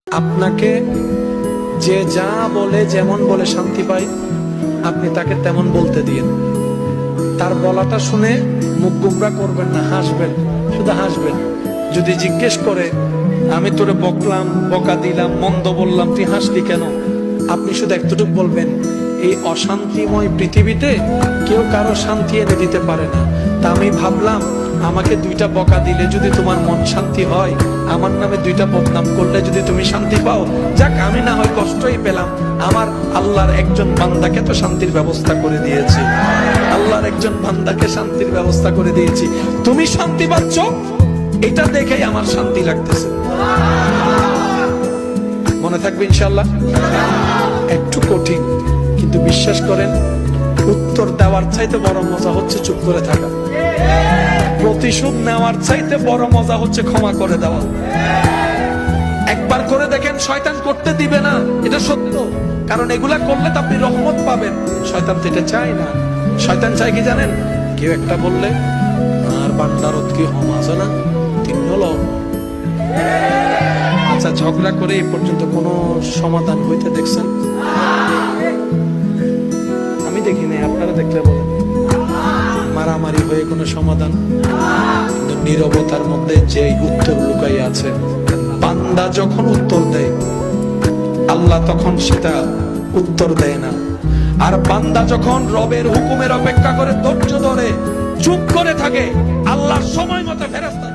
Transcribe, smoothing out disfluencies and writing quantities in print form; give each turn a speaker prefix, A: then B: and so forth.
A: আপনাকে যে যা বলে যেমন বলে শান্তি পাই, আপনি তাকে তেমন বলতে দিন। তার বলাটা শুনে মুখ গুমরা করবেন না, হাসবেন, শুধু হাসবেন। যদি জিজ্ঞেস করে আমি তোরে বকলাম, বকা দিলাম, মন্দ বললাম, তুই হাসলি কেন, আপনি শুধু একটুটুকু বলবেন, এই অশান্তিময় পৃথিবীতে কেউ কারো শান্তি এনে দিতে পারে না। তা আমি ভাবলাম আমাকে দুইটা বকা দিলে যদি তোমার মন শান্তি হয়, আমার নামে দুইটা বদনাম করলে যদি তুমি শান্তি পাও, যাক আমি না হয় কষ্টই পেলাম, আমার আল্লাহর একজন বান্দাকে তো শান্তির ব্যবস্থা করে দিয়েছি, আল্লাহর একজন বান্দাকে শান্তির ব্যবস্থা করে দিয়েছি, তুমি শান্তি পাচ্ছ, এটা দেখেই আমার শান্তি লাগতেছে। মনে থাকবে ইনশাআল্লাহ। একটু কঠিন, কিন্তু বিশ্বাস করেন উত্তর দেওয়ার চাইতে বড় মজা হচ্ছে চুপ করে থাকা। প্রতিশোধ নেওয়ার চাইতে বড় মজা হচ্ছে ক্ষমা করে দেওয়া। একবার করে দেখেন, শয়তান করতে দিবে না, এটা সত্য। কারণ এগুলা করলে তো আপনি রহমত পাবেন। শয়তান তো এটা চায় না। শয়তান চায় কি জানেন? কেউ একটা বললে আর বান্দারত কি হম আছে না, তিন হলো। আচ্ছা, ঝগড়া করে এই পর্যন্ত কোনো সমাধান হইতে দেখছেন? আমি দেখি নাই, আপনারা দেখলে বলেন। মারামারি হয়ে কোনো সমাধান? কিন্তু নীরবতার মধ্যে যে উত্তর লুকাই আছে। বান্দা যখন উত্তর দেয়, আল্লাহ তখন সেটা উত্তর দেয় না। আর বান্দা যখন রবের হুকুমের অপেক্ষা করে ধৈর্য ধরে চুপ করে থাকে, আল্লাহ সময় মতো ফেরেশতা